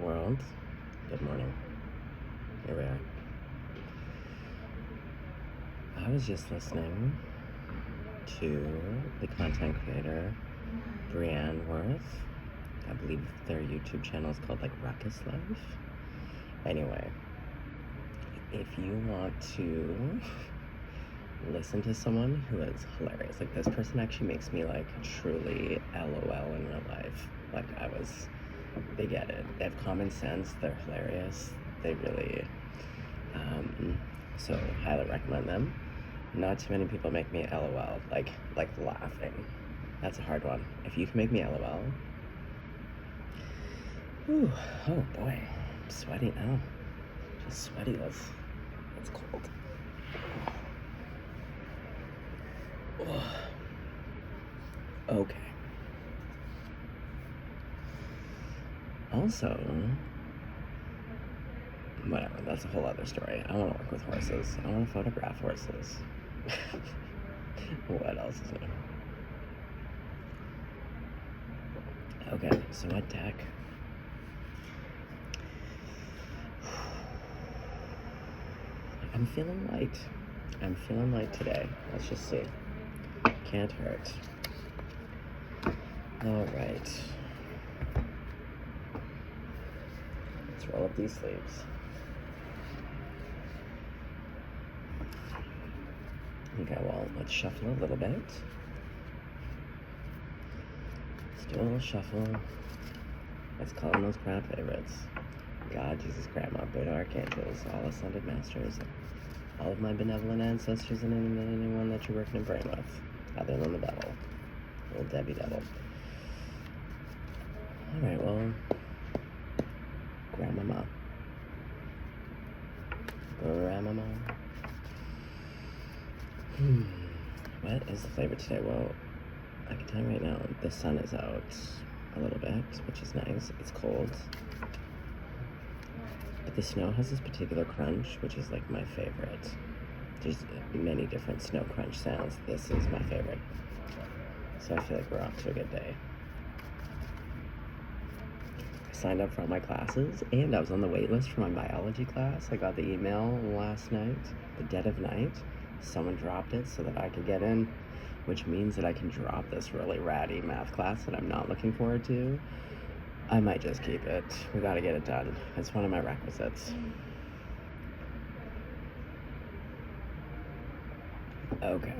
world. Good morning. Here we are. I was just listening to the content creator Brienne Worth. I believe their YouTube channel is called like Ruckus Life. Anyway, if you want to listen to someone who is hilarious, like this person actually makes me like truly LOL in real life. Like they get it. They have common sense. They're hilarious. They really, so highly recommend them. Not too many people make me LOL, like laughing. That's a hard one. If you can make me LOL, ooh, oh boy, I'm sweaty now. Just sweaty. That's cold. Okay. Also, whatever, that's a whole other story. I want to work with horses. I want to photograph horses. What else is there? Okay, so what deck? I'm feeling light. I'm feeling light today. Let's just see. Can't hurt. All right. Let's roll up these sleeves. Okay, well, let's shuffle a little bit. Let's do a little shuffle. Let's call in those crowd favorites. God, Jesus, Grandma, Buddha, Archangels, all ascended masters, all of my benevolent ancestors, and anyone that you're working to bring with, other than the devil. Old Debbie Devil. Alright, well, Grandmama. What is the flavor today? Well, I can tell you right now, the sun is out a little bit, which is nice. It's cold. But the snow has this particular crunch, which is like my favorite. There's many different snow crunch sounds. This is my favorite. So I feel like we're off to a good day. I signed up for all my classes, and I was on the wait list for my biology class. I got the email last night, the dead of night. Someone dropped it so that I could get in, which means that I can drop this really ratty math class that I'm not looking forward to. I might just keep it. We gotta get it done. It's one of my requisites. Okay.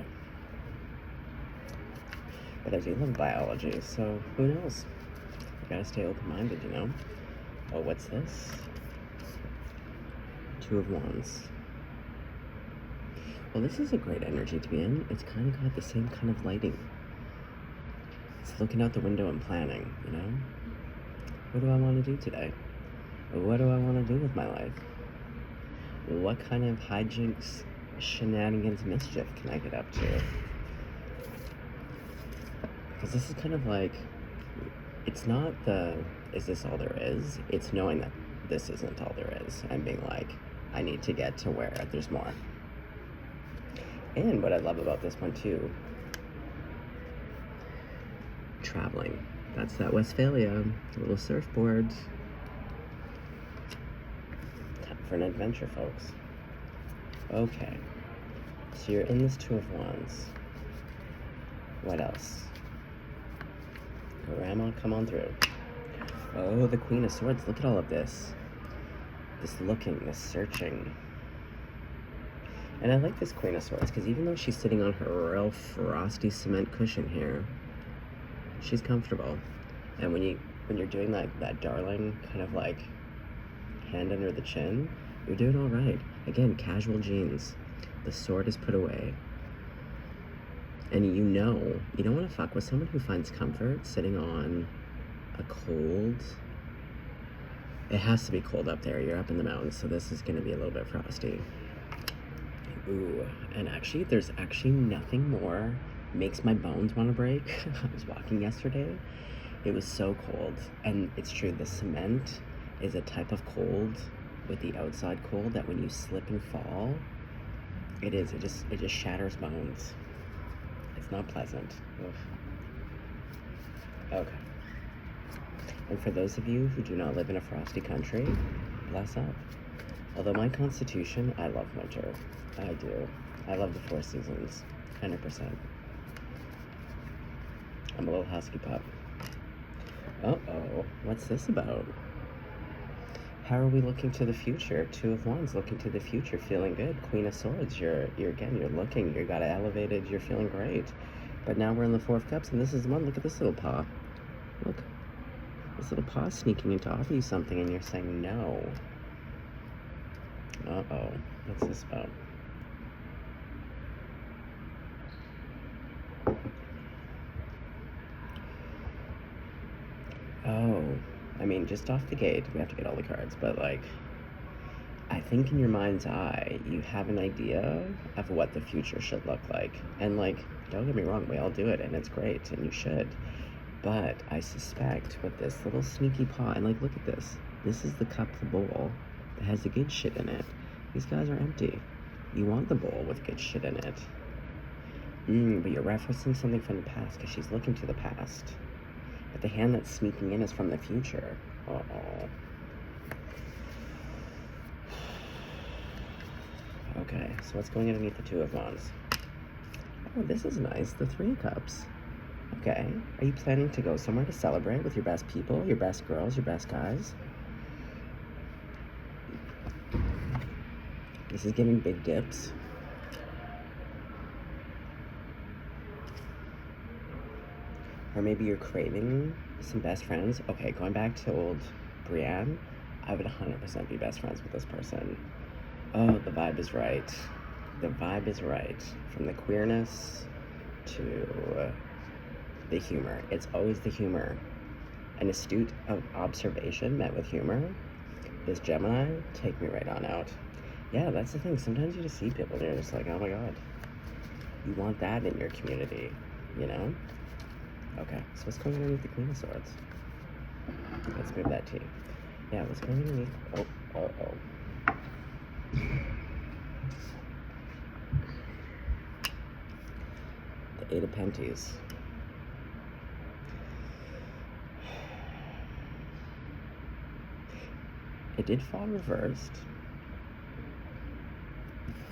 But I do love biology, so who knows? You gotta stay open-minded, you know? Oh, what's this? Two of Wands. Well, this is a great energy to be in. It's kind of got the same kind of lighting. It's looking out the window and planning, you know? What do I want to do today? What do I want to do with my life? What kind of hijinks, shenanigans, mischief can I get up to? Because this is kind of like, it's not is this all there is? It's knowing that this isn't all there is and being like, I need to get to where there's more. And what I love about this one too, traveling. That's that Westphalia, little surfboard. Time for an adventure, folks. Okay, so you're in this Two of Wands. What else? Grandma, come on through. Oh, the Queen of Swords. Look at all of this. This looking, this searching. And I like this Queen of Swords because even though she's sitting on her real frosty cement cushion here, she's comfortable. And when you're doing that darling kind of like hand under the chin, you're doing all right. Again, casual jeans. The sword is put away. And you don't want to fuck with someone who finds comfort sitting on a cold. It has to be cold up there. You're up in the mountains, so this is going to be a little bit frosty. Ooh, and actually, there's actually nothing more makes my bones want to break. I was walking yesterday. It was so cold, and it's true. The cement is a type of cold with the outside cold that when you slip and fall, it just shatters bones. It's not pleasant. Oof. Okay. And for those of you who do not live in a frosty country, bless up. Although my constitution, I love winter. I do. I love the 4 seasons, 100%. I'm a little husky pup. Uh-oh, what's this about? How are we looking to the future? 2 of Wands, looking to the future, feeling good. Queen of Swords, you're looking, you got elevated, you're feeling great. But now we're in the 4 of Cups, and this is one. Look at this little paw. Look, this little paw sneaking in to offer you something, and you're saying no. Uh-oh, what's this about? Oh, I mean, just off the gate, we have to get all the cards, but like, I think in your mind's eye, you have an idea of what the future should look like. And like, don't get me wrong, we all do it, and it's great, and you should. But I suspect with this little sneaky paw, and like, look at this. This is the cup, the bowl, that has the good shit in it. These guys are empty. You want the bowl with good shit in it. But you're referencing something from the past, because she's looking to the past. But the hand that's sneaking in is from the future. Uh-oh. Okay, so what's going underneath the 2 of Wands? Oh, this is nice. The 3 of Cups. Okay. Are you planning to go somewhere to celebrate with your best people, your best girls, your best guys? This is giving big dips. Or maybe you're craving some best friends. Okay, going back to old Brienne, I would 100% be best friends with this person. Oh, the vibe is right. The vibe is right. From the queerness to the humor. It's always the humor. An astute observation met with humor. This Gemini, take me right on out. Yeah, that's the thing. Sometimes you just see people and you're just like, oh my god. You want that in your community, you know? Okay, so what's going underneath the Queen of Swords? Let's move that T. Yeah, what's going underneath? Oh. The 8 of Pentacles. It did fall reversed.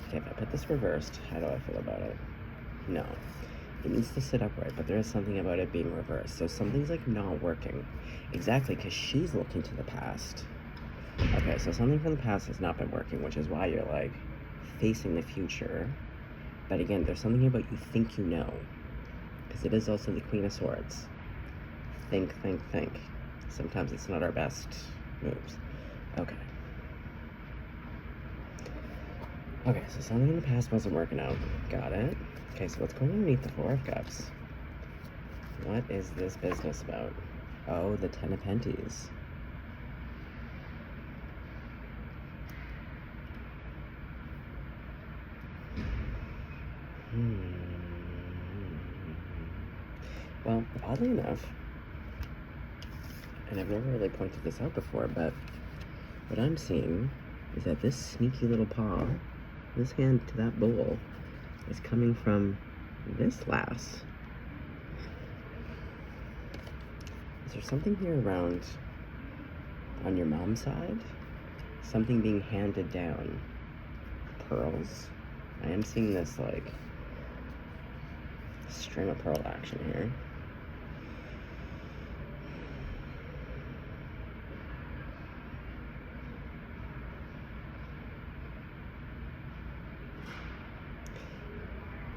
Okay, if I put this reversed, how do I feel about it? No. It needs to sit upright, but there is something about it being reversed. So something's like not working. Exactly, because she's looking to the past. Okay, so something from the past has not been working, which is why you're like facing the future. But again, there's something about you think you know. Because it is also the Queen of Swords. Think, think, think. Sometimes it's not our best moves. Okay. Okay, so something in the past wasn't working out. Got it. Okay, so what's going underneath the 4 of Cups? What is this business about? Oh, the 10 of Pentacles. Well, oddly enough, and I've never really pointed this out before, but what I'm seeing is that this sneaky little paw, this hand to that bowl, is coming from this lass. Is there something here around on your mom's side? Something being handed down? Pearls? I am seeing this like string of pearl action here.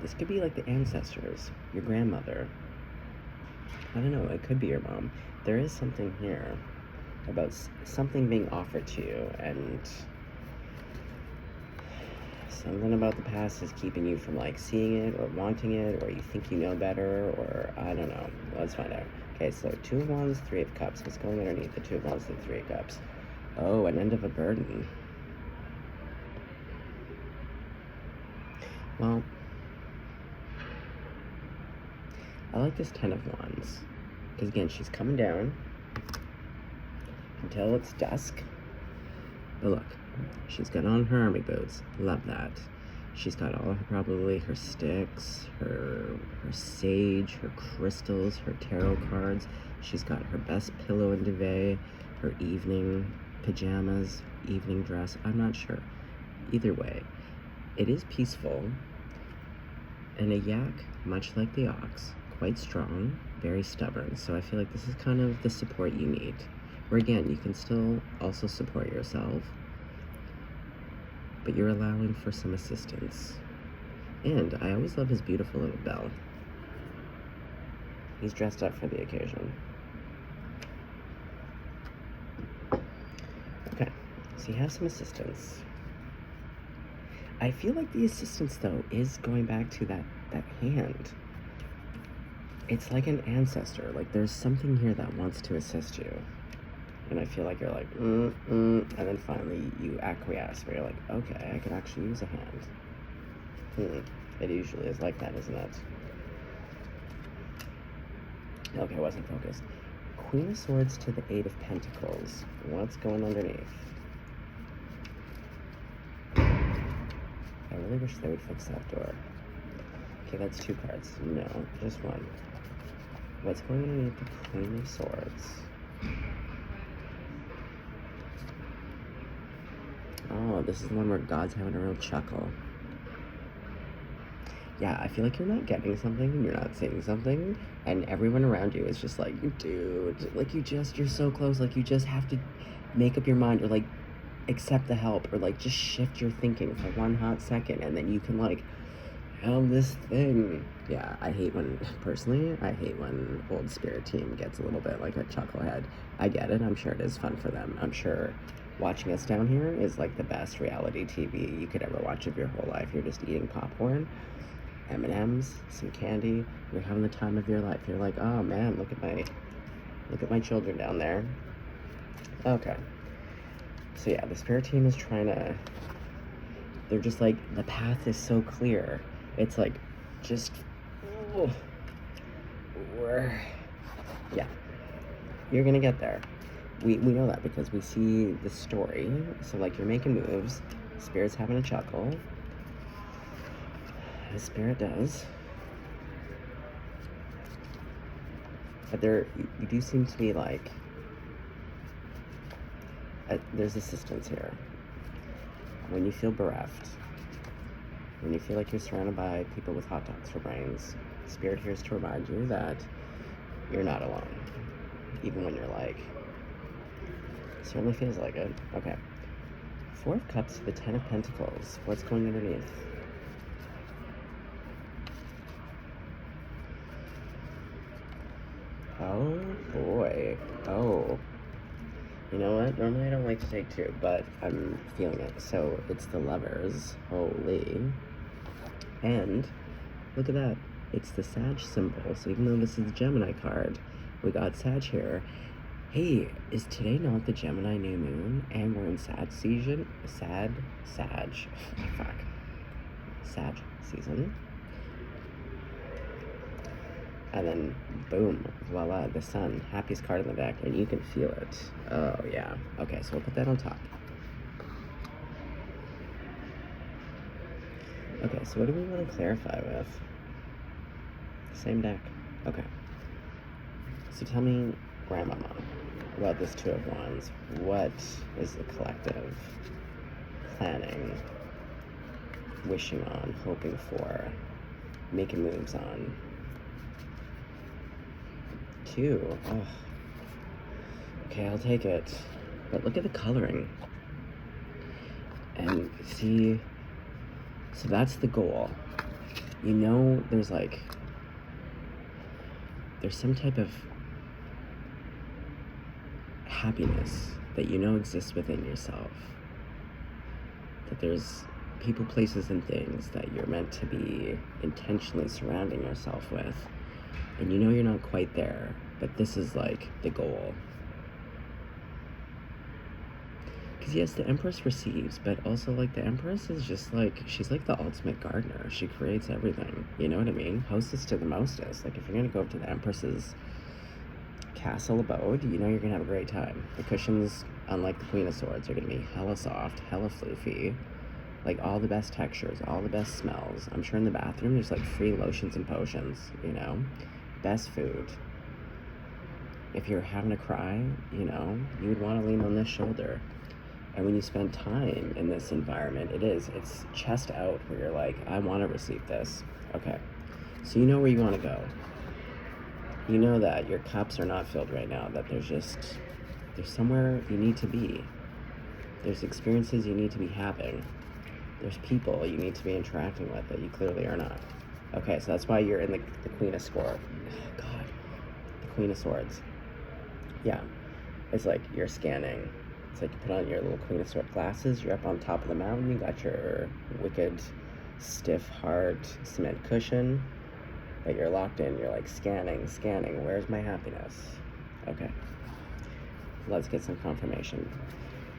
This could be like the ancestors, your grandmother. I don't know, it could be your mom. There is something here about something being offered to you, and something about the past is keeping you from like seeing it or wanting it, or you think you know better, or I don't know. Let's find out. Okay, so 2 of Wands, 3 of Cups. What's going underneath the 2 of Wands and 3 of Cups? Oh, an end of a burden. Well, I like this 10 of Wands, because again, she's coming down until it's dusk. But look, she's got on her army boots. Love that. She's got all her, probably her sticks, her sage, her crystals, her tarot cards. She's got her best pillow and duvet, her evening pajamas, evening dress. I'm not sure. Either way, it is peaceful. And a yak, much like the ox, quite strong, very stubborn. So I feel like this is kind of the support you need. Where again, you can still also support yourself, but you're allowing for some assistance. And I always love his beautiful little bell. He's dressed up for the occasion. Okay, so you have some assistance. I feel like the assistance, though, is going back to that hand. It's like an ancestor. Like, there's something here that wants to assist you. And I feel like you're like, and then finally you acquiesce, where you're like, okay, I could actually use a hand. It usually is like that, isn't it? Okay, I wasn't focused. Queen of Swords to the Eight of Pentacles. What's going underneath? I really wish they would fix that door. Okay, that's 2 cards. No, just 1. What's going underneath the Queen of Swords? Oh, this is the one where God's having a real chuckle. Yeah, I feel like you're not getting something and you're not seeing something, and everyone around you is just like, dude, like you're so close, like you just have to make up your mind, or like accept the help, or like just shift your thinking for 1 hot second, and then you can like have this thing. Yeah, personally, I hate when old spirit team gets a little bit like a chucklehead. I get it, I'm sure it is fun for them. I'm sure watching us down here is like the best reality TV you could ever watch of your whole life. You're just eating popcorn, M&Ms, some candy, you're having the time of your life. You're like, oh man, look at my children down there. Okay. So yeah, the spirit team is they're just like, the path is so clear. It's like, just, yeah, you're gonna get there. We know that because we see the story. So like, you're making moves, spirit's having a chuckle. The spirit does. But you do seem to be like, there's assistance here. When you feel bereft, when you feel like you're surrounded by people with hot dogs for brains, spirit here is to remind you that you're not alone. Even when you're like, certainly feels like it. Okay. 4 of Cups to the 10 of Pentacles. What's going underneath? Oh boy. Oh. You know what? Normally I don't like to take 2, but I'm feeling it. So it's the Lovers. Holy. And look at that. It's the Sag symbol. So even though this is the Gemini card, we got Sag here. Hey, is today not the Gemini new moon? And we're in Sag season? Sag season. And then, boom, voila, the Sun, happiest card in the deck, and you can feel it. Oh, yeah. Okay, so we'll put that on top. Okay, so what do we want to clarify with? Same deck. Okay. So tell me, Grandmama, about this 2 of Wands. What is the collective planning, wishing on, hoping for, making moves on? 2. Oh. Okay, I'll take it. But look at the coloring. And see, so that's the goal. You know, there's some type of happiness that you know exists within yourself. That there's people, places, and things that you're meant to be intentionally surrounding yourself with. And you know you're not quite there, but this is like the goal. Because yes, the Empress receives, but also like the Empress is just like, she's like the ultimate gardener. She creates everything, you know what I mean? Hostess to the mostest. Like if you're gonna go up to the Empress's castle abode, you know you're gonna have a great time. The cushions, unlike the Queen of Swords, are gonna be hella soft, hella floofy. Like all the best textures, all the best smells. I'm sure in the bathroom there's like free lotions and potions, you know? Best food. If you're having to cry, you know, you would want to lean on this shoulder. And when you spend time in this environment, it's chest out where you're like, I want to receive this. Okay. So you know where you want to go. You know that your cups are not filled right now, that there's somewhere you need to be. There's experiences you need to be having. There's people you need to be interacting with that you clearly are not. Okay, so that's why you're in the Queen of Swords. Oh, God. The Queen of Swords. Yeah. It's like you're scanning. It's like you put on your little Queen of Swords glasses, you're up on top of the mountain, you got your wicked, stiff, hard cement cushion, that you're locked in, you're like scanning, where's my happiness? Okay. Let's get some confirmation.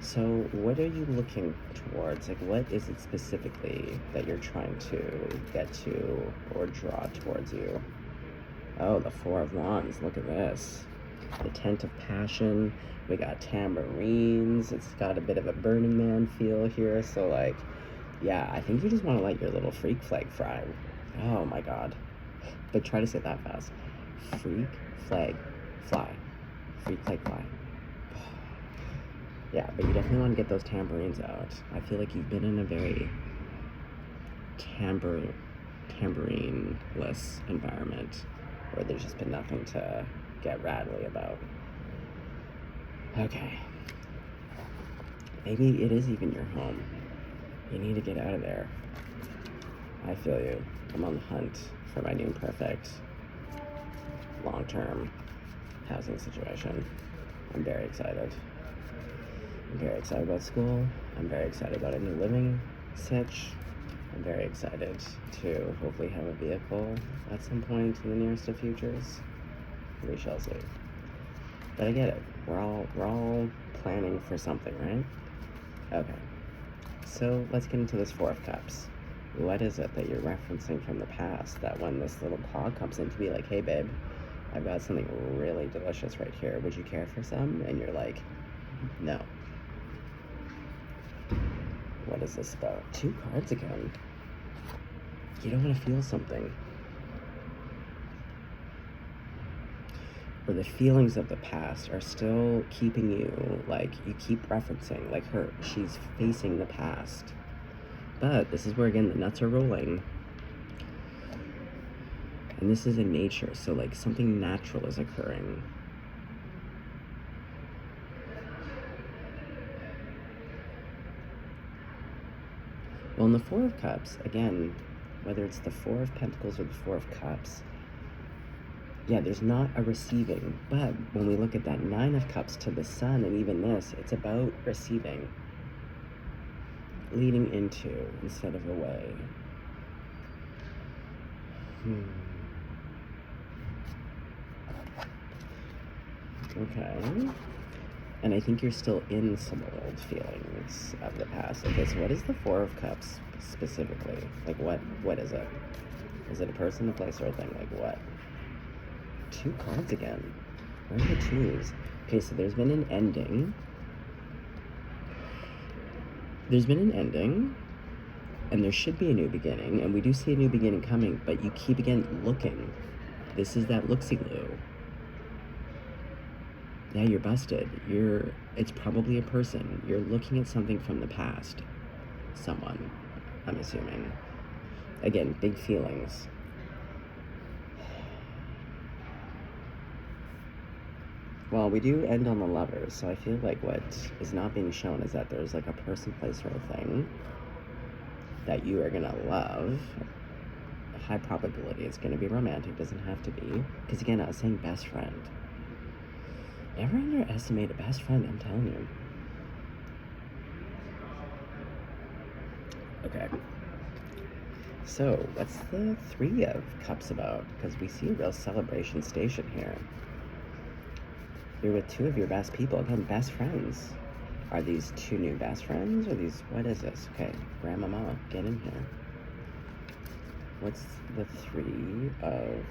So what are you looking towards? Like, what is it specifically that you're trying to get to or draw towards you? Oh, the Four of Wands, look at this. The Tent of Passion, we got tambourines, it's got a bit of a Burning Man feel here, so like, yeah, I think you just want to let your little freak flag fly. Oh my God. But try to say that fast. Freak flag fly. Freak flag fly. Yeah, but you definitely want to get those tambourines out. I feel like you've been in a very tambourine-less environment where there's just been nothing to get rattly about. Okay. Maybe it is even your home. You need to get out of there. I feel you. I'm on the hunt for my new perfect long-term housing situation. I'm very excited. I'm very excited about school. I'm very excited about a new living sitch. I'm very excited to hopefully have a vehicle at some point in the nearest of futures. We shall see. But I get it. We're all planning for something, right? Okay. So let's get into this Four of Cups. What is it that you're referencing from the past that when this little paw comes in to be like, hey babe, I've got something really delicious right here. Would you care for some? And you're like, no. What is this about? 2 cards again. You don't want to feel something. Or the feelings of the past are still keeping you, like, you keep referencing, like her, she's facing the past. But this is where, again, the nuts are rolling. And this is in nature, so, like, something natural is occurring. Well, in the Four of Cups, again, whether it's the Four of Pentacles or the Four of Cups, yeah, there's not a receiving. But when we look at that Nine of Cups to the Sun and even this, it's about receiving. Leading into instead of away. Okay. And I think you're still in some old feelings of the past. Okay, so what is the Four of Cups specifically? Like, what is it? Is it a person, a place, or a thing? Like, what? 2 cards again. Where are the 2s? Okay, so there's been an ending. There's been an ending, and there should be a new beginning, and we do see a new beginning coming, but you keep, again, looking. This is that look-see-loo. Yeah, you're busted. It's probably a person. You're looking at something from the past. Someone, I'm assuming. Again, big feelings. Well, we do end on the Lovers, so I feel like what is not being shown is that there's like a person, place, or a thing that you are gonna love. High probability it's gonna be romantic, doesn't have to be. Because again, I was saying best friend. Never underestimate a best friend, I'm telling you. Okay. So, what's the Three of Cups about? Because we see a real celebration station here. You're with 2 of your best people. Again, best friends. Are these 2 new best friends? Or these... What is this? Okay, Grandmama, get in here. What's the Three of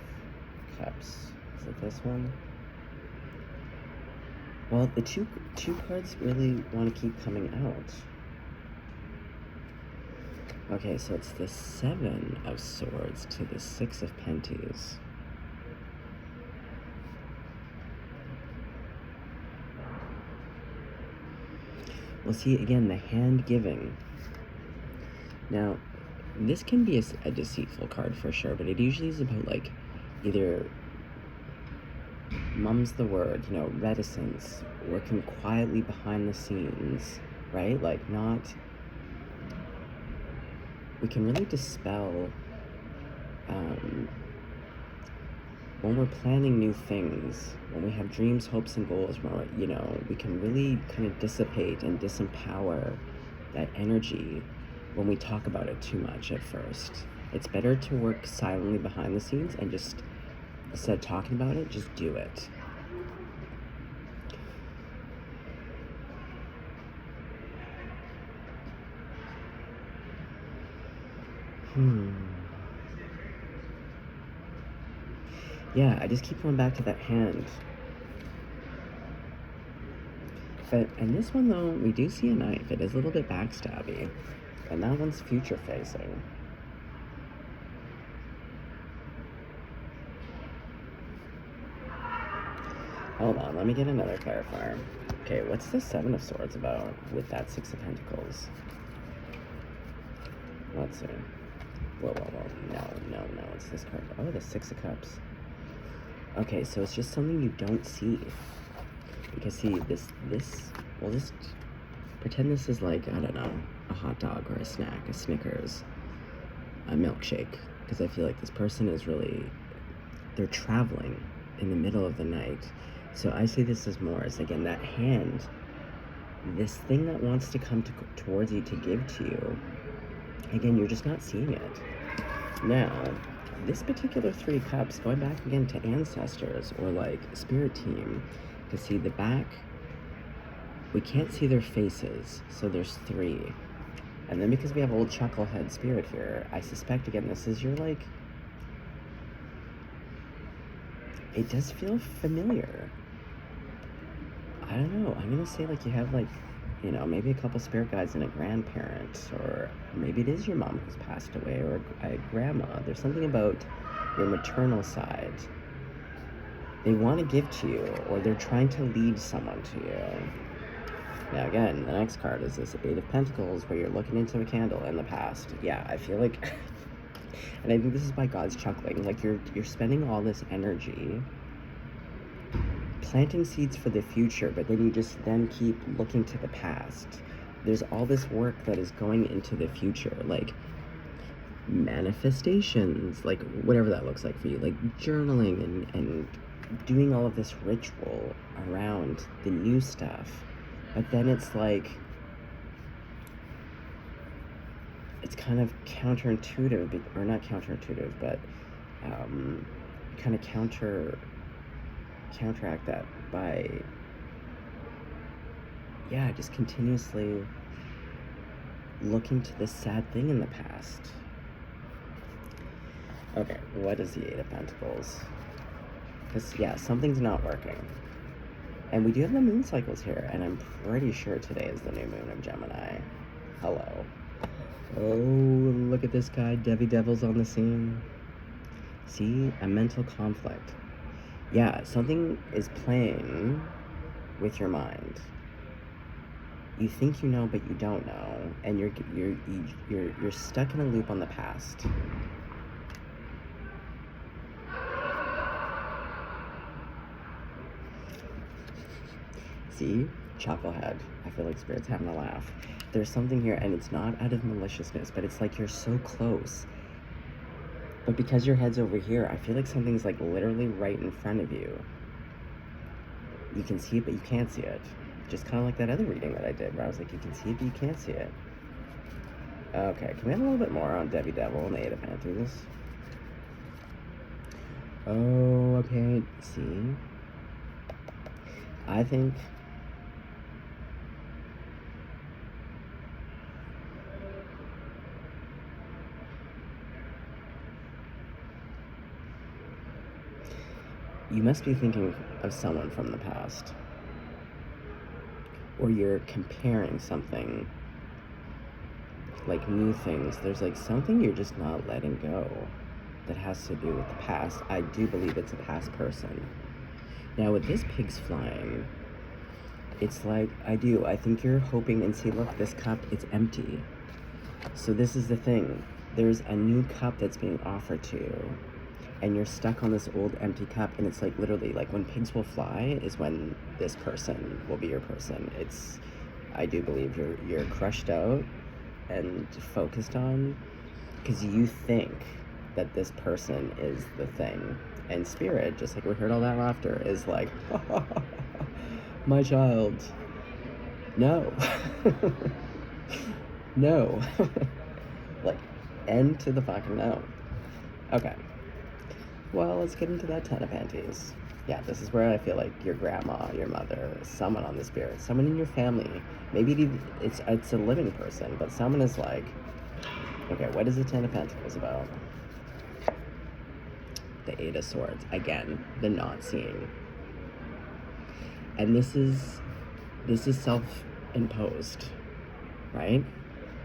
Cups? Is it this one? Well, the two cards really want to keep coming out. Okay, so it's the 7 of Swords to the 6 of Penties. Well, see, again, the hand giving. Now, this can be a deceitful card for sure, but it usually is about, like, either mum's the word, you know, reticence, working quietly behind the scenes, right? Like, not... We can really dispel... when we're planning new things, when we have dreams, hopes, and goals, you know, we can really kind of dissipate and disempower that energy when we talk about it too much at first. It's better to work silently behind the scenes and just, instead of talking about it, just do it. Yeah, I just keep going back to that hand. But in this one, though, we do see a knife. It is a little bit backstabby. And that one's future-facing. Hold on, let me get another clarifier. Okay, what's the Seven of Swords about with that Six of Pentacles? Let's see. Whoa. No, it's this card. Oh, the Six of Cups. Okay, so it's just something you don't see. Because see, we'll just pretend this is like, I don't know, a hot dog or a snack, a Snickers, a milkshake. Because I feel like this person is really, they're traveling in the middle of the night. So I see this as more as, again, that hand, this thing that wants to come towards you to give to you. Again, you're just not seeing it. Now, this particular Three Cups, going back again to ancestors or like spirit team, to see the back, we can't see their faces, so there's three. And then because we have old chucklehead spirit here, I suspect, again, this is your, like, it does feel familiar. I don't know, I'm gonna say, like, you have, like, you know, maybe a couple spirit guides and a grandparent, or maybe it is your mom who's passed away, or a grandma. There's something about your maternal side. They want to give to you, or they're trying to lead someone to you. Now again, the next card is this Eight of Pentacles, where you're looking into a candle in the past. Yeah, I feel like, and I think this is why God's chuckling. Like, you're spending all this energy planting seeds for the future, but then you just then keep looking to the past. There's all this work that is going into the future, like manifestations, like whatever that looks like for you, like journaling and doing all of this ritual around the new stuff. But then it's like, it's kind of counterintuitive, or not counterintuitive, but kind of counteract that by, yeah, just continuously looking to this sad thing in the past. Okay, what is the Eight of Pentacles? Because, yeah, something's not working. And we do have the moon cycles here, and I'm pretty sure today is the new moon of Gemini. Hello. Oh, look at this guy. Debbie Devil's on the scene. See? A mental conflict. Yeah, something is playing with your mind. You think you know, but you don't know, and you're stuck in a loop on the past. See? Chucklehead. I feel like Spirit's having a laugh. There's something here, and it's not out of maliciousness, but it's like you're so close. But because your head's over here, I feel like something's like literally right in front of you. You can see it, but you can't see it. Just kind of like that other reading that I did, where I was like, you can see it, but you can't see it. Okay, can we have a little bit more on Debbie Devil and the Eight of Pentacles? Oh, okay, see? I think... you must be thinking of someone from the past. Or you're comparing something, like new things. There's like something you're just not letting go that has to do with the past. I do believe it's a past person. Now with this pig's flying, It's like, I do. I think you're hoping, and see, look, this cup, it's empty. So this is the thing. There's a new cup that's being offered to you, and you're stuck on this old empty cup, and it's like literally like when pigs will fly is when this person will be your person. It's, I do believe you're crushed out and focused on, because you think that this person is the thing. And spirit, just like we heard all that laughter, is like, my child, no. No. Like, end to the fucking no. Okay. Well, let's get into that 10 of Panties. Yeah, this is where I feel like your grandma, your mother, someone on the spirit, someone in your family, maybe it's a living person, but someone is like, okay, what is the 10 of Pentacles about? The 8 of Swords. Again, the not seeing. And this is self-imposed, right?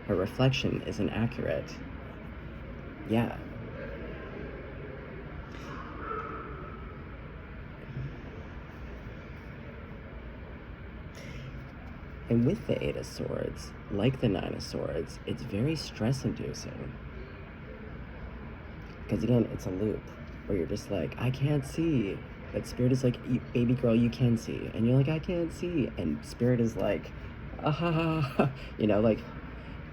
Her reflection isn't accurate. Yeah. And with the 8 of Swords, like the 9 of Swords, it's very stress-inducing. Because again, it's a loop where you're just like, I can't see. But Spirit is like, baby girl, you can see. And you're like, I can't see. And Spirit is like, ah ha ha. You know, like,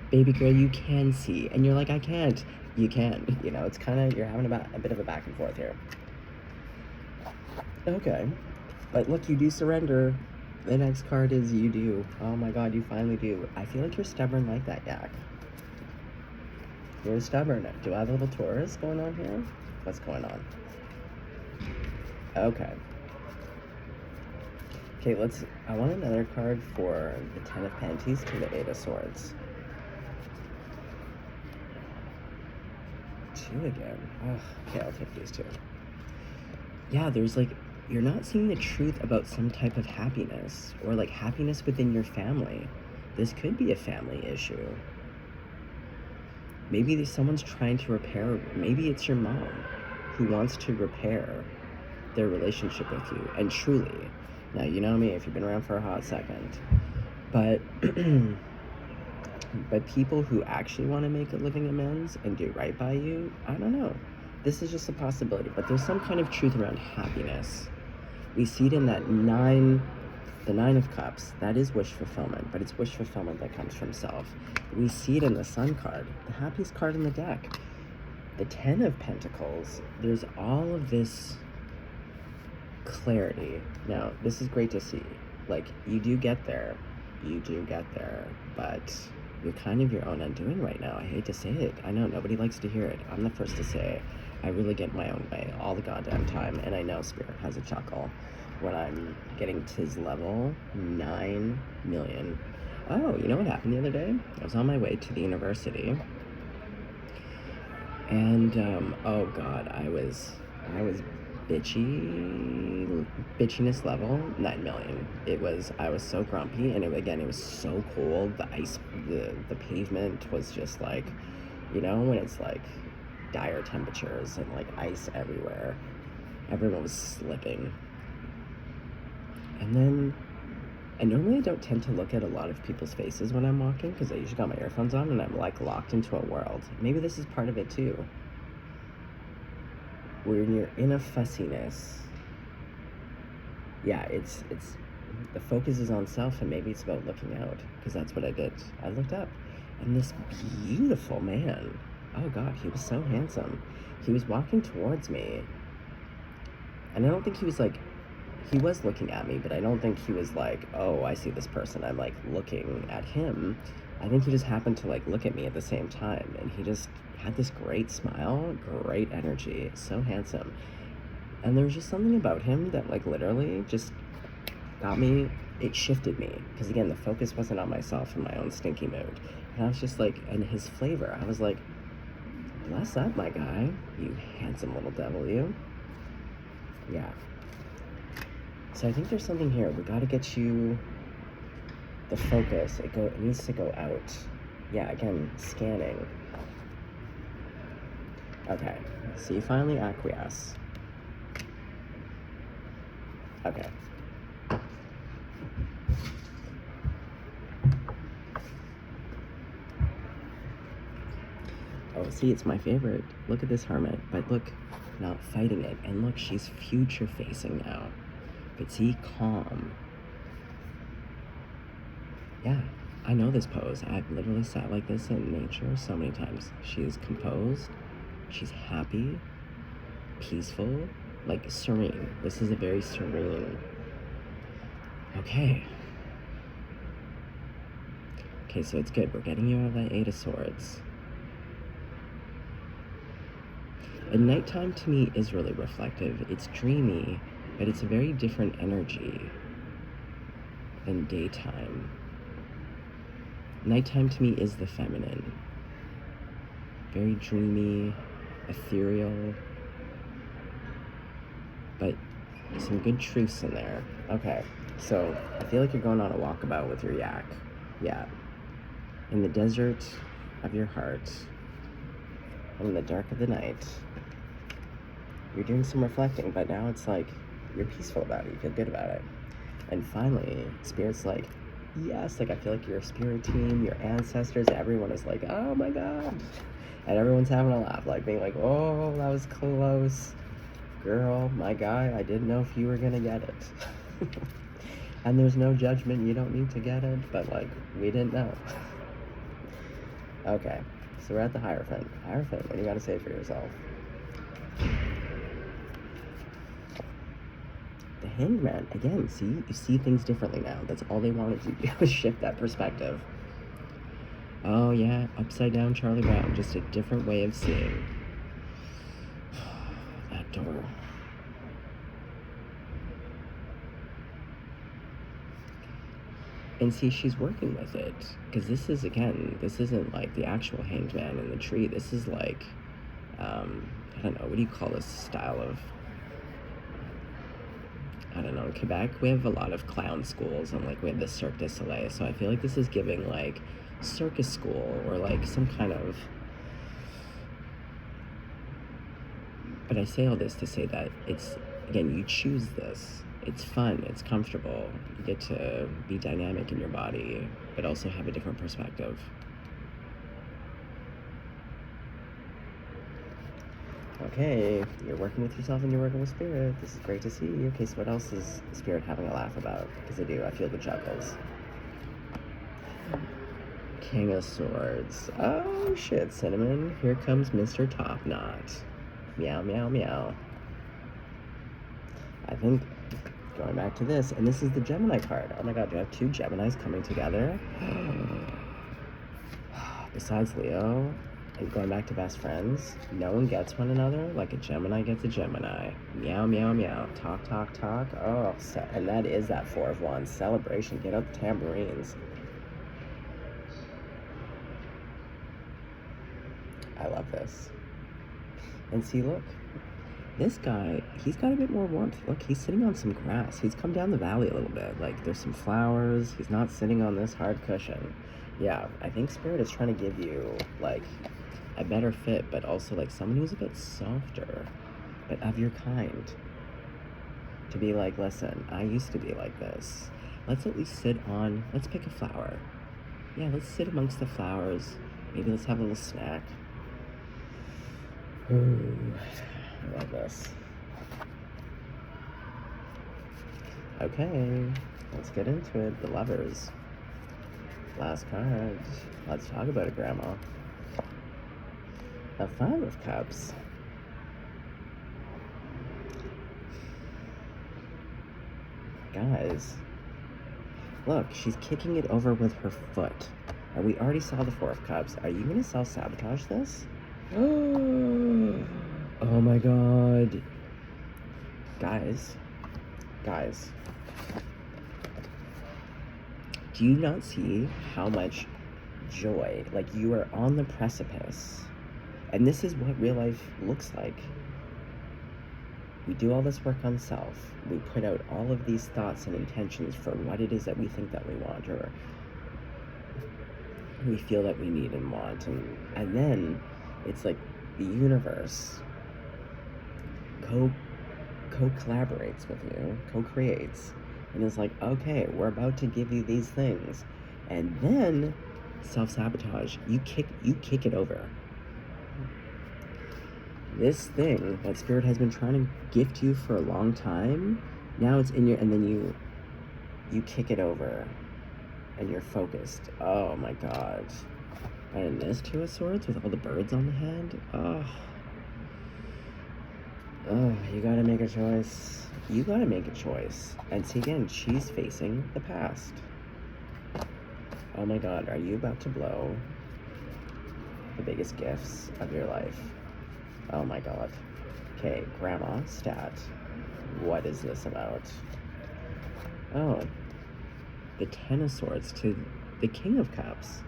baby girl, you can see. And you're like, I can't. You can. You know, it's kind of, you're having a bit of a back and forth here. Okay. But look, you do surrender. The next card is you do. Oh my god, you finally do. I feel like you're stubborn like that, Yak. You're stubborn. Do I have a little Taurus going on here? What's going on? Okay. Okay, I want another card for the 10 of Panties to the 8 of Swords. 2 again. Oh, okay, I'll take these 2. Yeah, there's like, you're not seeing the truth about some type of happiness, or like happiness within your family. This could be a family issue. Maybe someone's trying to repair, maybe it's your mom who wants to repair their relationship with you. And truly, now you know me if you've been around for a hot second, but but people who actually want to make a living amends and do right by you, I don't know. This is just a possibility, but there's some kind of truth around happiness. We see it in that the 9 of Cups. That is wish fulfillment, but it's wish fulfillment that comes from self. We see it in the Sun card, the happiest card in the deck. The 10 of Pentacles, there's all of this clarity. Now, this is great to see. Like, you do get there, but you're kind of your own undoing right now. I hate to say it. I know nobody likes to hear it. I'm the first to say I really get my own way all the goddamn time, and I know Spirit has a chuckle when I'm getting to his level 9 million. Oh, you know what happened the other day? I was on my way to the university, and oh god, I was bitchiness level 9 million. I was so grumpy, and it was so cold. The pavement was just like, you know, when it's like dire temperatures and like ice everywhere. Everyone was slipping. And normally I don't tend to look at a lot of people's faces when I'm walking, because I usually got my earphones on and I'm like locked into a world. Maybe this is part of it too. When you're in a fussiness, yeah, it's the focus is on self, and maybe it's about looking out, because that's what I did. I looked up, and this beautiful man, oh god, he was so handsome. He was walking towards me, and I don't think he was like, he was looking at me, but I don't think he was like, oh, I see this person, I'm like looking at him. I think he just happened to like look at me at the same time, and he just had this great smile, great energy, so handsome. And there was just something about him that like literally just got me, it shifted me. Because again, the focus wasn't on myself and my own stinky mood. And I was just like, and his flavor, I was like, bless up, my guy, you handsome little devil, you. Yeah. So I think there's something here. We gotta get you the focus. It needs to go out. Yeah, again, scanning. Okay, so you finally acquiesce. Okay. Oh, see, it's my favorite. Look at this hermit, but look, not fighting it. And look, she's future facing now. But see, calm. Yeah, I know this pose. I've literally sat like this in nature so many times. She is composed. She's happy, peaceful, like serene. This is a very serene. Okay. Okay, so it's good. We're getting you out of that Eight of Swords. And nighttime to me is really reflective. It's dreamy, but it's a very different energy than daytime. Nighttime to me is the feminine. Very dreamy, ethereal, but some good truths in there. Okay, so I feel like you're going on a walkabout with your yak. Yeah. In the desert of your heart, in the dark of the night, you're doing some reflecting, but now it's like you're peaceful about it. You feel good about it. And finally, Spirit's like, yes, like I feel like your spirit team, your ancestors, everyone is like, oh my God. And everyone's having a laugh, like being like, oh, that was close. Girl, my guy, I didn't know if you were gonna get it. And there's no judgment, you don't need to get it, but like, we didn't know. Okay, so we're at the Hierophant. Hierophant, what do you gotta say for yourself? The Hanged Man, again, see? You see things differently now. That's all they wanted to do was shift that perspective. Oh yeah, upside down Charlie Brown, just a different way of seeing. That door. And see, she's working with it. Because this is, again, this isn't like the actual Hanged Man in the tree. This is like, I don't know, what do you call this style of, I don't know, in Quebec, we have a lot of clown schools, and like we have the Cirque du Soleil, so I feel like this is giving like circus school, or like some kind of, but I say all this to say that it's, again, you choose this. It's fun, it's comfortable, you get to be dynamic in your body, but also have a different perspective. Okay, you're working with yourself and you're working with Spirit. This is great to see. Okay, so what else is Spirit having a laugh about? Because I feel the chuckles. King of Swords. Oh shit, Cinnamon. Here comes Mr. Top Knot. Meow, meow, meow. I think, going back to this, and this is the Gemini card. Oh my God, do I have two Geminis coming together? Besides Leo, and going back to best friends, no one gets one another like a Gemini gets a Gemini. Meow, meow, meow. Talk, talk, talk. Oh, and that is that Four of Wands. Celebration. Get out the tambourines. I love this. And see, look. This guy, he's got a bit more warmth. Look, he's sitting on some grass. He's come down the valley a little bit. Like, there's some flowers. He's not sitting on this hard cushion. Yeah, I think Spirit is trying to give you, like, a better fit, but also, like, someone who's a bit softer, but of your kind. To be like, listen, I used to be like this. Let's at least sit on, let's pick a flower. Yeah, let's sit amongst the flowers. Maybe let's have a little snack. Ooh. I love this. Okay, let's get into it. The Lovers. Last card. Let's talk about it, Grandma. The Five of Cups. Guys, look, she's kicking it over with her foot. And we already saw the Four of Cups. Are you gonna self-sabotage this? Oh my God. Guys. Do you not see how much joy, like you are on the precipice? And this is what real life looks like. We do all this work on self. We put out all of these thoughts and intentions for what it is that we think that we want, or we feel that we need and want. And then it's like the universe co-collaborates with you, co-creates, and it's like, okay, we're about to give you these things, and then self-sabotage. You kick it over. this thing that Spirit has been trying to gift you for a long time, now it's in your, and then you kick it over and you're focused. Oh my god. And this Two of Swords with all the birds on the head. Oh, you gotta make a choice. You gotta make a choice. And see, again, she's facing the past. Oh my god, are you about to blow the biggest gifts of your life? Oh my god. Okay, Grandma, stat. What is this about? Oh, the Ten of Swords to the King of Cups.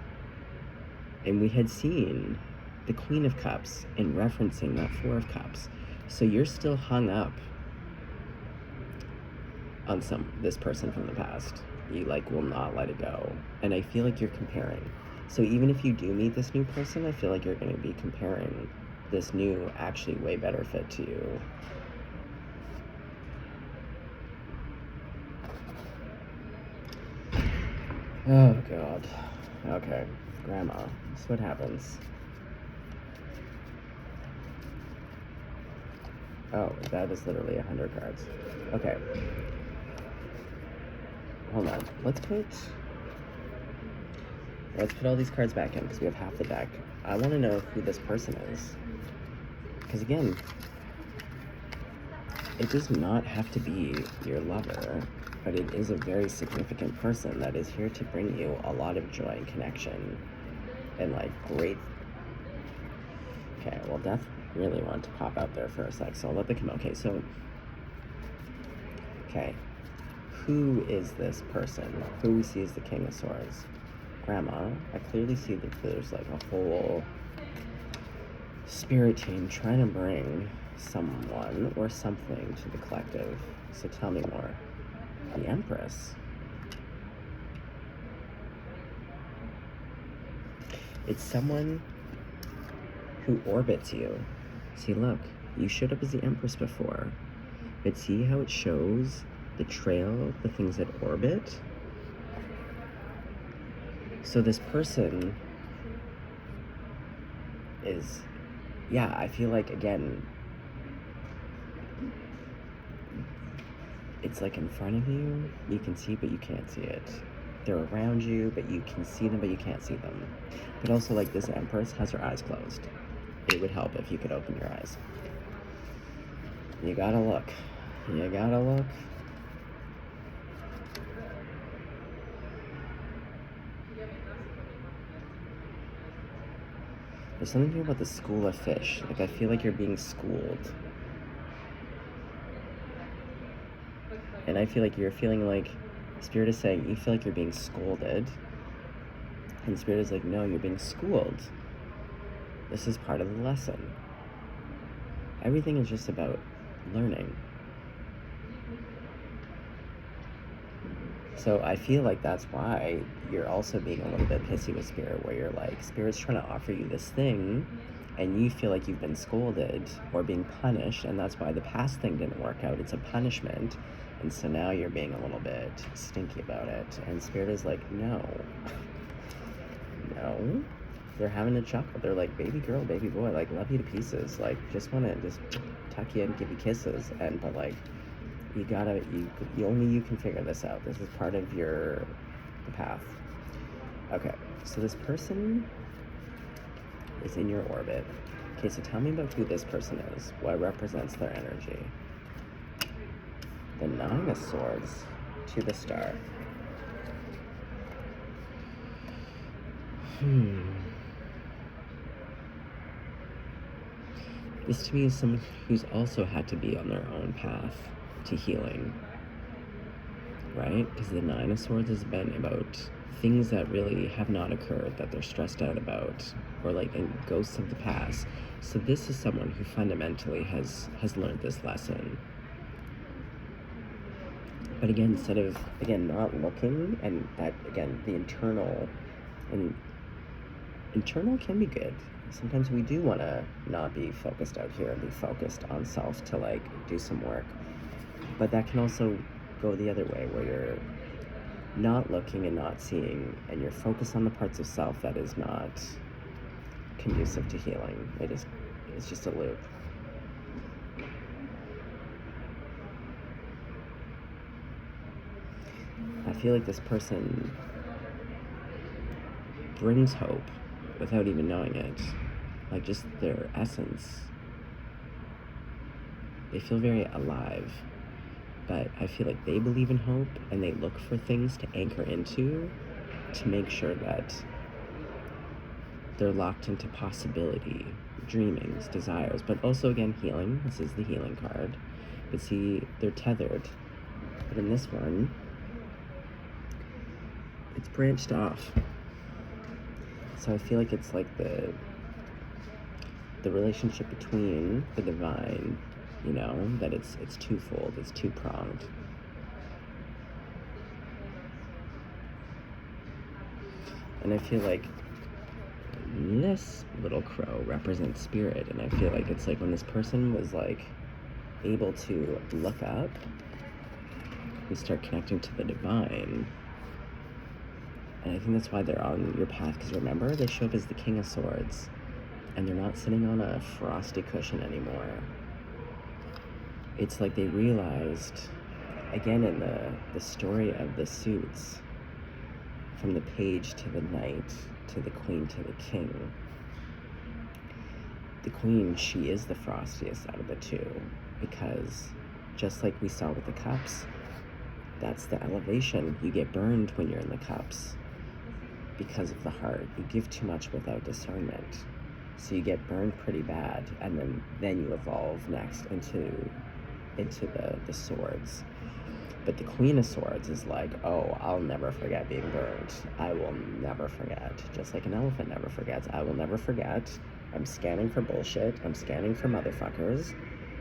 And we had seen the Queen of Cups in referencing that Four of Cups. So you're still hung up on this person from the past. You like will not let it go. And I feel like you're comparing. So even if you do meet this new person, I feel like you're going to be comparing this new, actually way better fit to you. Oh god. Okay, Grandma. So what happens? Oh, that is literally 100 cards. Okay. Hold on. Let's put all these cards back in because we have half the deck. I want to know who this person is. Because again, it does not have to be your lover, but it is a very significant person that is here to bring you a lot of joy and connection and like great. Okay, well, Death really wanted to pop out there for a sec, so I'll let the come. Okay, so okay, who is this person? Who we see as the King of Swords? Grandma. I clearly see that there's like a whole spirit team trying to bring someone or something to the collective. So tell me more. The Empress. It's someone who orbits you. See, look, you showed up as the Empress before, but see how it shows the trail, the things that orbit? So this person is, yeah, I feel like, again, it's like in front of you, you can see, but you can't see it. They're around you, but you can see them, but you can't see them. But also, like, this Empress has her eyes closed. It would help if you could open your eyes. You gotta look. You gotta look. There's something about the school of fish. Like, I feel like you're being schooled. And I feel like you're feeling like, Spirit is saying, you feel like you're being scolded. And Spirit is like, no, you're being schooled. This is part of the lesson. Everything is just about learning. So I feel like that's why you're also being a little bit pissy with Spirit, where you're like, Spirit's trying to offer you this thing, and you feel like you've been scolded or being punished, and that's why the past thing didn't work out. It's a punishment, and so now you're being a little bit stinky about it. And Spirit is like, no. No. They're having a chuckle. They're like, baby girl, baby boy, like, love you to pieces. Like, just want to just tuck you in, give you kisses, but like, you gotta, only you can figure this out. This is part of the path. Okay, so this person is in your orbit. Okay, so tell me about who this person is. What represents their energy? The Nine of Swords to the Star. This to me is someone who's also had to be on their own path to healing, right? Because the Nine of Swords has been about things that really have not occurred, that they're stressed out about, or like ghosts of the past. So this is someone who fundamentally has learned this lesson. But again, instead of, again, not looking, and that, again, the internal can be good. Sometimes we do want to not be focused out here and be focused on self to like do some work. But that can also go the other way, where you're not looking and not seeing, and you're focused on the parts of self that is not conducive to healing. It's just a loop. I feel like this person brings hope without even knowing it. Like, just their essence. They feel very alive. But I feel like they believe in hope, and they look for things to anchor into to make sure that they're locked into possibility, dreamings, desires, but also, again, healing. This is the healing card. But see, they're tethered. But in this one, it's branched off. So I feel like it's like the relationship between the divine, you know, that it's twofold, it's two-pronged. And I feel like this little crow represents spirit, and I feel like it's like when this person was like able to look up and start connecting to the divine. And I think that's why they're on your path, because remember, they show up as the King of Swords, and they're not sitting on a frosty cushion anymore. It's like they realized, again, in the story of the suits, from the page to the knight, to the queen to the king. The queen, she is the frostiest out of the two, because just like we saw with the cups, that's the elevation. You get burned when you're in the cups because of the heart. You give too much without discernment. So you get burned pretty bad, and then you evolve next into the swords. But the Queen of Swords is like, oh, I'll never forget being burned. I will never forget. Just like an elephant never forgets. I will never forget. I'm scanning for bullshit. I'm scanning for motherfuckers.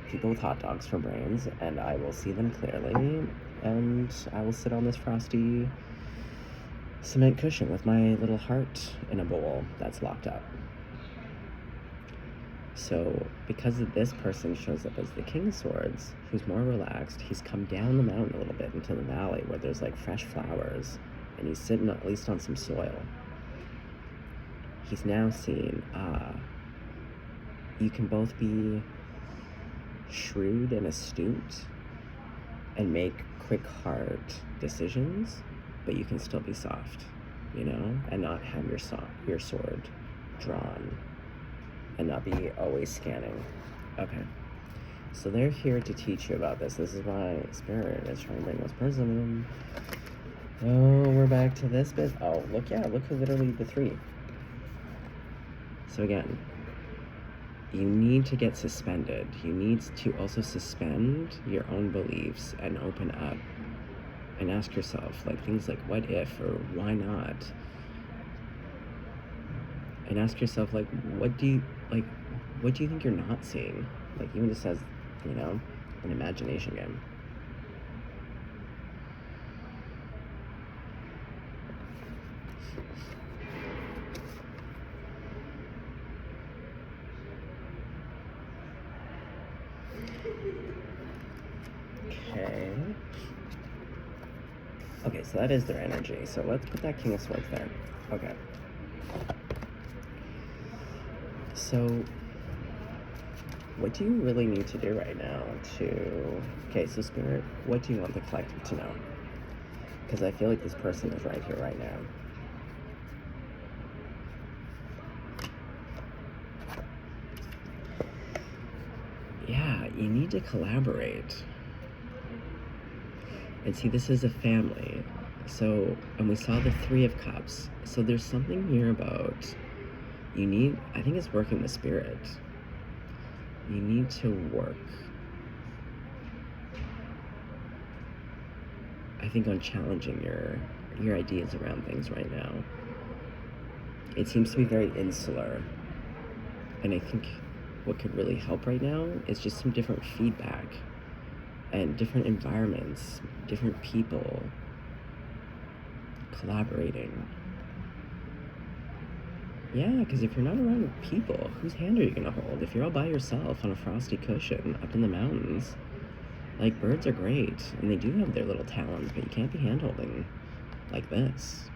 People with hot dogs for brains. And I will see them clearly. And I will sit on this frosty cement cushion with my little heart in a bowl that's locked up. So, because this person shows up as the King of Swords, who's more relaxed, he's come down the mountain a little bit into the valley where there's like fresh flowers, and he's sitting at least on some soil. He's now seen, you can both be shrewd and astute and make quick, hard decisions, but you can still be soft, you know, and not have your sword drawn. And not be always scanning. Okay. So they're here to teach you about this. This is why Spirit is trying to bring this person in. Oh, we're back to this bit. Oh, look, yeah, look at literally the 3. So again, you need to get suspended. You need to also suspend your own beliefs and open up and ask yourself, like, things like, what if, or why not? And ask yourself, like, what do you think you're not seeing? Like, even just as, you know, an imagination game. Okay, so that is their energy. So let's put that King of Swords there. Okay. So, what do you really need to do right now to... Okay, so Spirit, what do you want the collective to know? Because I feel like this person is right here, right now. Yeah, you need to collaborate. And see, this is a family. So, and we saw the 3 of Cups. So there's something here about... You need, I think it's working with Spirit. You need to work, I think, on challenging your ideas around things right now. It seems to be very insular. And I think what could really help right now is just some different feedback and different environments, different people collaborating. Yeah, because if you're not around people, whose hand are you going to hold? If you're all by yourself on a frosty cushion up in the mountains, like, birds are great, and they do have their little talons, but you can't be hand-holding like this.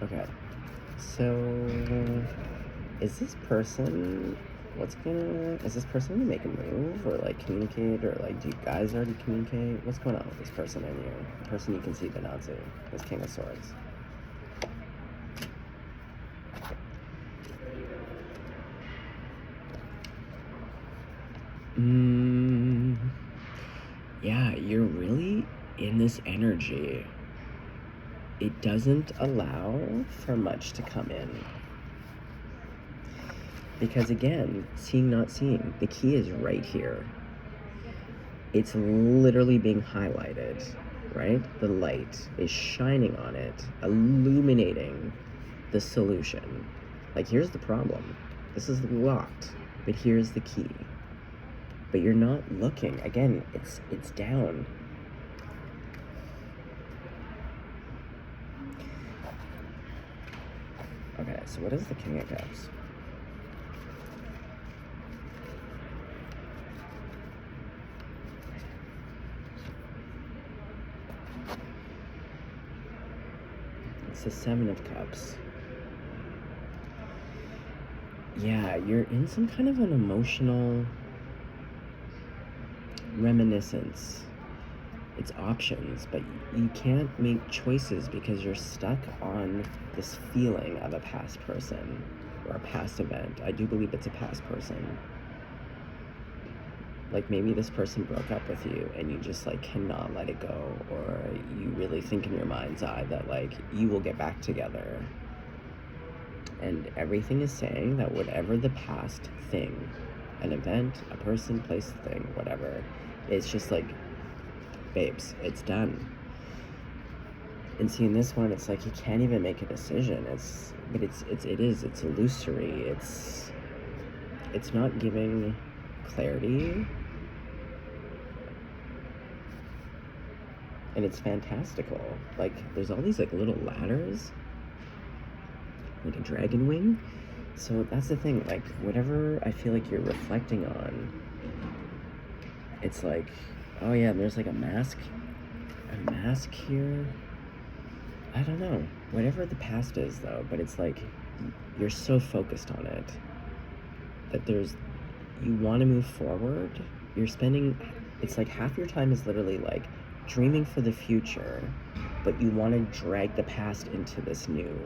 Okay, So, is this person, is this person gonna make a move or like communicate, or like do you guys already communicate? What's going on with this person and you? The person you can see but not see, this King of Swords. Yeah, you're really in this energy. It doesn't allow for much to come in. Because again, seeing, not seeing, the key is right here. It's literally being highlighted, right? The light is shining on it, illuminating the solution. Like, here's the problem. This is locked, but here's the key. But you're not looking. Again, it's down. Okay, so what is the King of Cups? It's the Seven of Cups. Yeah, you're in some kind of an emotional reminiscence. It's options, but you can't make choices because you're stuck on this feeling of a past person or a past event. I do believe it's a past person. Like, maybe this person broke up with you and you just like cannot let it go, or you really think in your mind's eye that like you will get back together. And everything is saying that whatever the past thing, an event, a person, place, thing, whatever, it's just like, babes, it's done. And seeing this one, it's like you can't even make a decision. It's illusory. It's not giving clarity. And it's fantastical. Like, there's all these like little ladders, like a dragon wing. So that's the thing, like whatever I feel like you're reflecting on, it's like, oh yeah, there's like a mask here. I don't know, whatever the past is though, but it's like you're so focused on it that you want to move forward. You're spending, it's like half your time is literally like dreaming for the future, but you want to drag the past into this new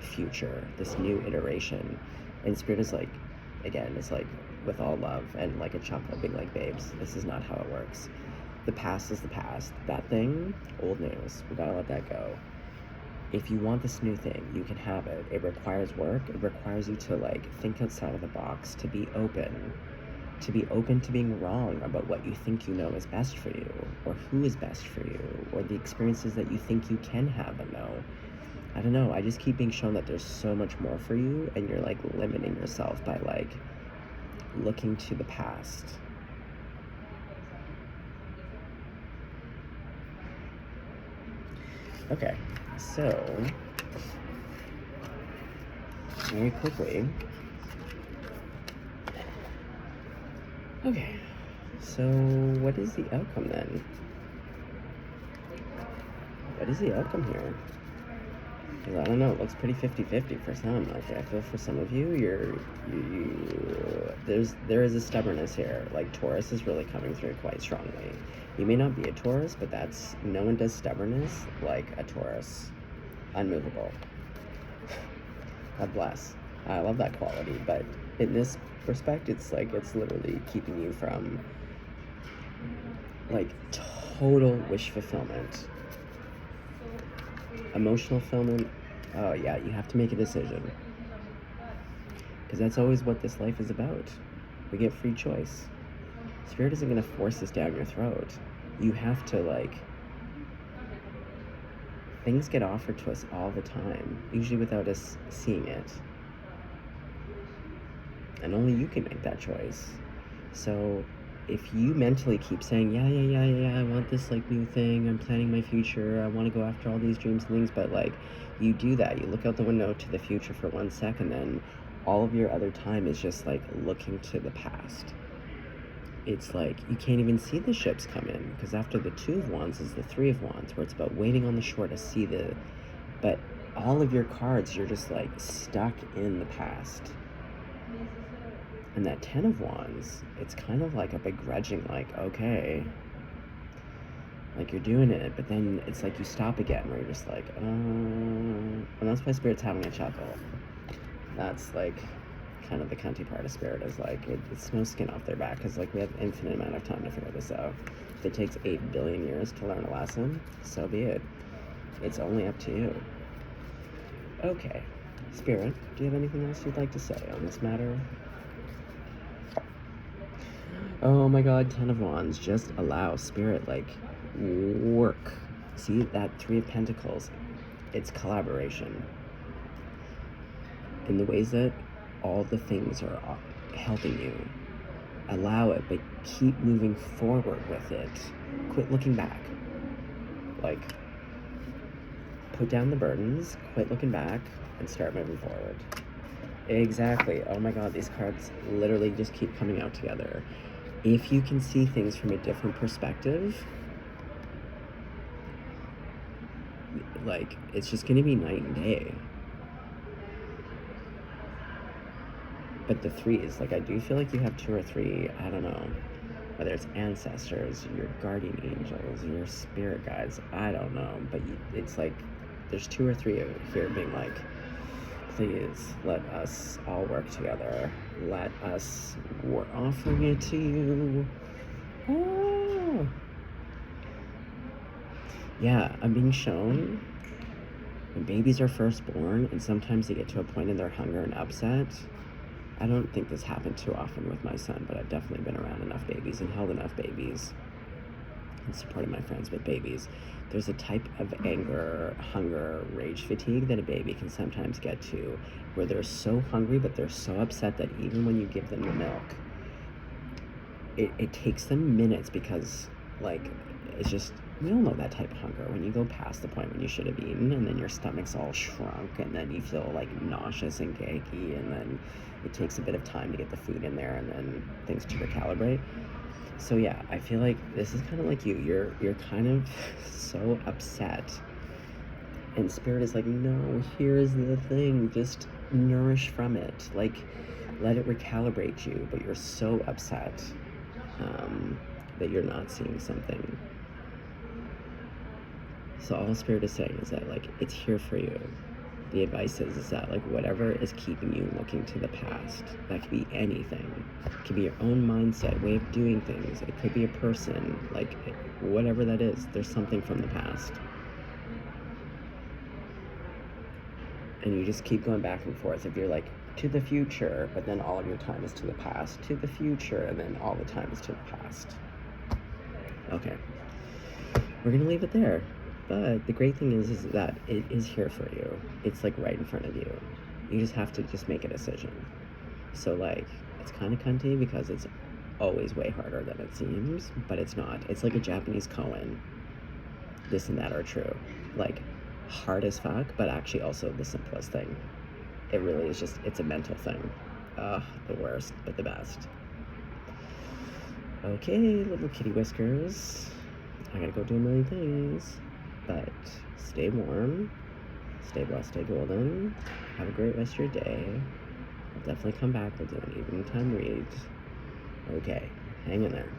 future, this new iteration. And Spirit is like, again, it's like with all love and like a chocolate being like, babes, this is not how it works. The past is the past. That thing, old news. We gotta let that go. If you want this new thing, you can have it. It requires work. It requires you to like think outside of the box, to be open to being wrong about what you think you know is best for you, or who is best for you, or the experiences that you think you can have and know. I don't know, I just keep being shown that there's so much more for you, and you're like limiting yourself by like looking to the past. Okay, so very quickly. Okay, so what is the outcome then? What is the outcome here? Because I don't know, it looks pretty 50-50 for some. Like, I feel for some of you, there is a stubbornness here. Like, Taurus is really coming through quite strongly. You may not be a Taurus, but no one does stubbornness like a Taurus. Unmovable. God bless. I love that quality, but in this respect, it's like, it's literally keeping you from like total wish fulfillment. Emotional fulfillment, oh yeah, you have to make a decision. Because that's always what this life is about. We get free choice. Spirit isn't going to force this down your throat. You have to, like, things get offered to us all the time, usually without us seeing it. And only you can make that choice. So if you mentally keep saying, yeah, I want this like new thing, I'm planning my future, I want to go after all these dreams and things, but like you do that, you look out the window to the future for 1 second, then all of your other time is just like looking to the past. It's like you can't even see the ships come in, because after the Two of Wands is the Three of Wands, where it's about waiting on the shore to see but all of your cards, you're just like stuck in the past. And that Ten of Wands, it's kind of like a begrudging, like, okay, like you're doing it, but then it's like you stop again, where you're just like, and that's why Spirit's having a chuckle. That's like kind of the cunty part of Spirit, is like, it's no skin off their back, because like we have infinite amount of time to figure this out. If it takes 8 billion years to learn a lesson, so be it. It's only up to you. Okay, Spirit, do you have anything else you'd like to say on this matter? Oh my god, Ten of Wands, just allow Spirit, like, work. See, that Three of Pentacles, it's collaboration. In the ways that all the things are helping you. Allow it, but keep moving forward with it. Quit looking back. Like, put down the burdens, quit looking back, and start moving forward. Exactly. Oh my god, these cards literally just keep coming out together. If you can see things from a different perspective, like, it's just going to be night and day. But the threes, like, I do feel like you have 2 or 3, I don't know, whether it's ancestors, your guardian angels, your spirit guides, I don't know, but it's like there's 2 or 3 here being like, please let us all work together. We're offering it to you. Oh. Yeah, I'm being shown when babies are first born, and sometimes they get to a point in their hunger and upset. I don't think this happened too often with my son, but I've definitely been around enough babies and held enough babies and supported my friends with babies. There's a type of anger, hunger, rage fatigue that a baby can sometimes get to, where they're so hungry, but they're so upset that even when you give them the milk, it takes them minutes, because, like, it's just, we all know that type of hunger, when you go past the point when you should have eaten, and then your stomach's all shrunk, and then you feel like nauseous and gaggy, and then it takes a bit of time to get the food in there, and then things to recalibrate. So yeah, I feel like this is kind of like you. You're kind of so upset, and Spirit is like, no, here's the thing, just nourish from it, like, let it recalibrate you, but you're so upset that you're not seeing something. So all Spirit is saying is that, like, it's here for you. The advice is that, like, whatever is keeping you looking to the past, that could be anything. It could be your own mindset, way of doing things. It could be a person, like, whatever that is, there's something from the past. And you just keep going back and forth. If you're like, to the future, but then all of your time is to the past, to the future, and then all the time is to the past. Okay. We're gonna leave it there. But the great thing is that it is here for you. It's like right in front of you. You just have to just make a decision. So, like, it's kind of cunty because it's always way harder than it seems, but it's not. It's like a Japanese koan. This and that are true. Like, hard as fuck, but actually also the simplest thing. It really is just, it's a mental thing. The worst, but the best. Okay, little kitty whiskers. I gotta go do a million things. But stay warm, stay blessed, stay golden. Have a great rest of your day. I'll definitely come back. We'll do an evening time read. Okay, hang in there.